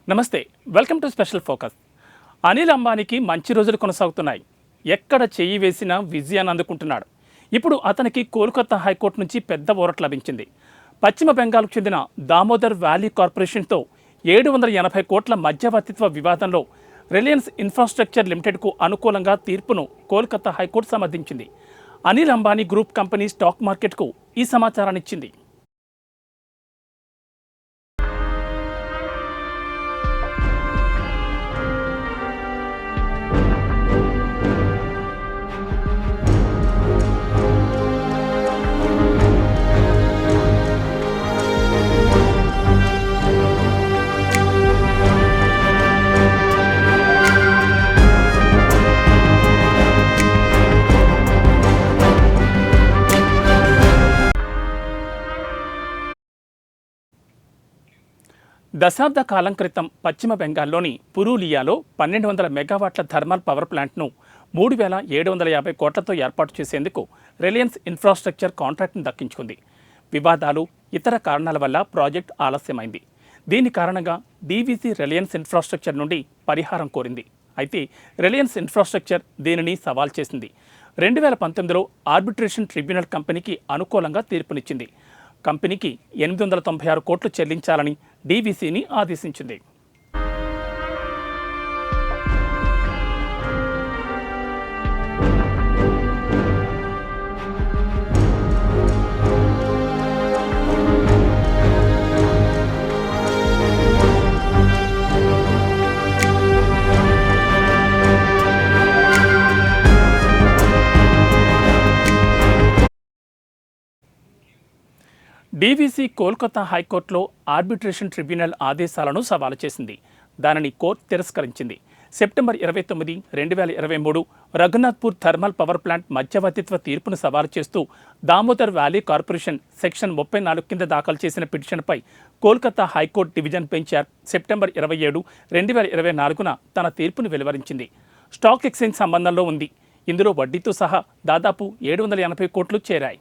నమస్తే, welcome to special focus. Anil అంబానీకి మంచి రోజులు కొనసాగుతున్నాయి. ఎక్కడ చెయ్యి వేసినా విజయాన్ని అందుకుంటున్నాడు. ఇప్పుడు అతనికి కోల్కతా హైకోర్టు నుంచి పెద్ద ఊరట లభించింది. పశ్చిమ బెంగాల్కు చెందిన దామోదర్ వ్యాలీ కార్పొరేషన్తో 780 కోట్ల మధ్యవర్తిత్వ వివాదంలో రిలయన్స్ ఇన్ఫ్రాస్ట్రక్చర్ లిమిటెడ్కు అనుకూలంగా తీర్పును కోల్కతా హైకోర్టు సమర్థించింది. Anil Ambani group company stock మార్కెట్కు ఈ సమాచారాన్ని ఇచ్చింది. దశాబ్ద కాలం క్రితం పశ్చిమ బెంగాల్లోని పురూలియాలో 1200 మెగావాట్ల థర్మల్ పవర్ ప్లాంట్ను 3750 కోట్లతో ఏర్పాటు చేసేందుకు రిలయన్స్ ఇన్ఫ్రాస్ట్రక్చర్ కాంట్రాక్ట్ను దక్కించుకుంది. వివాదాలు, ఇతర కారణాల వల్ల ప్రాజెక్ట్ ఆలస్యమైంది. దీని కారణంగా డీవీసీ రిలయన్స్ ఇన్ఫ్రాస్ట్రక్చర్ నుండి పరిహారం కోరింది. అయితే రిలయన్స్ ఇన్ఫ్రాస్ట్రక్చర్ దీనిని సవాల్ చేసింది. 2019లో ఆర్బిట్రేషన్ ట్రిబ్యునల్ కంపెనీకి అనుకూలంగా తీర్పునిచ్చింది. కంపెనీకి 896 కోట్లు చెల్లించాలని డీవీసీని ఆదేశించింది. డీవీసీ కోల్కతా హైకోర్టులో ఆర్బిట్రేషన్ ట్రిబ్యునల్ ఆదేశాలను సవాలు చేసింది. దానిని కోర్టు తిరస్కరించింది. September 29, 2023 Raghunathpur thermal power plant మధ్యవర్తిత్వ తీర్పును సవాలు చేస్తూ దామోదర్ వ్యాలీ కార్పొరేషన్ సెక్షన్ 34 కింద దాఖలు చేసిన పిటిషన్పై Kolkata high court division bench September 27, 2024 తన తీర్పును వెలువరించింది. స్టాక్ ఎక్స్చేంజ్ సంబంధంలో ఉంది. ఇందులో వడ్డీతో సహా దాదాపు 780 కోట్లు చేరాయి.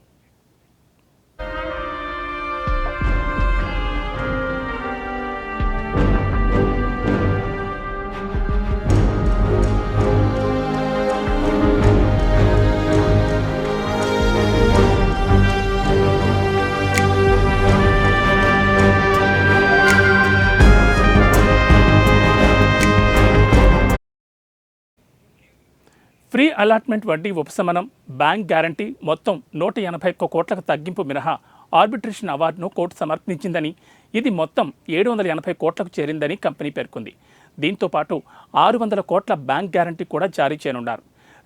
ఫ్రీ అలాట్మెంట్ వడ్డీ ఉపశమనం, బ్యాంక్ గ్యారంటీ మొత్తం 181 కోట్లకు తగ్గింపు మినహా ఆర్బిట్రేషన్ అవార్డును కోర్టు సమర్పించిందని, ఇది మొత్తం 780 కోట్లకు చేరిందని కంపెనీ పేర్కొంది. దీంతో పాటు 600 కోట్ల బ్యాంక్ గ్యారంటీ కూడా జారీ చేయనున్నారు.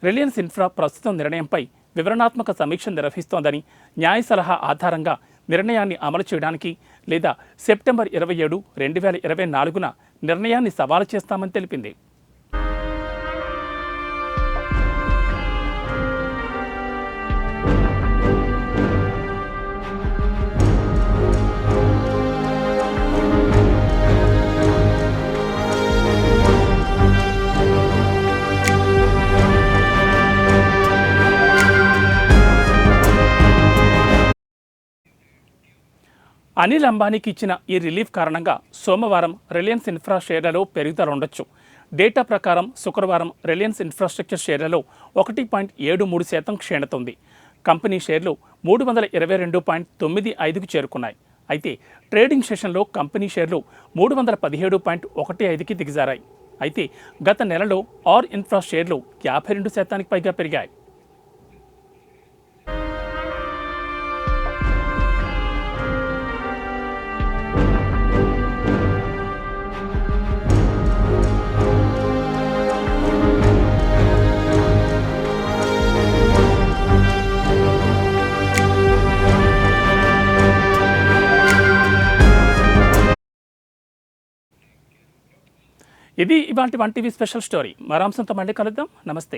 రిలయన్స్ ఇన్ఫ్రా ప్రస్తుతం నిర్ణయంపై వివరణాత్మక సమీక్ష నిర్వహిస్తోందని, న్యాయ సలహా ఆధారంగా నిర్ణయాన్ని అమలు చేయడానికి లేదా సెప్టెంబర్ 27, 2024 నిర్ణయాన్ని సవాలు చేస్తామని తెలిపింది. అనిల్ అంబానీకి ఇచ్చిన ఈ రిలీఫ్ కారణంగా సోమవారం రిలయన్స్ ఇన్ఫ్రా షేర్లలో పెరుగుదల ఉండొచ్చు. డేటా ప్రకారం శుక్రవారం రిలయన్స్ ఇన్ఫ్రాస్ట్రక్చర్ షేర్లలో 1.73% క్షీణత ఉంది. కంపెనీ షేర్లు 322.95కు చేరుకున్నాయి. అయితే ట్రేడింగ్ సెషన్లో కంపెనీ షేర్లు 317.15కి దిగజారాయి. అయితే గత నెలలో ఆర్ ఇన్ఫ్రా షేర్లు 52% పైగా పెరిగాయి. ఇది ఇవాల్టి 1 టీవీ స్పెషల్ స్టోరీ. మరో అంశంతో మళ్ళీ కలుద్దాం. నమస్తే.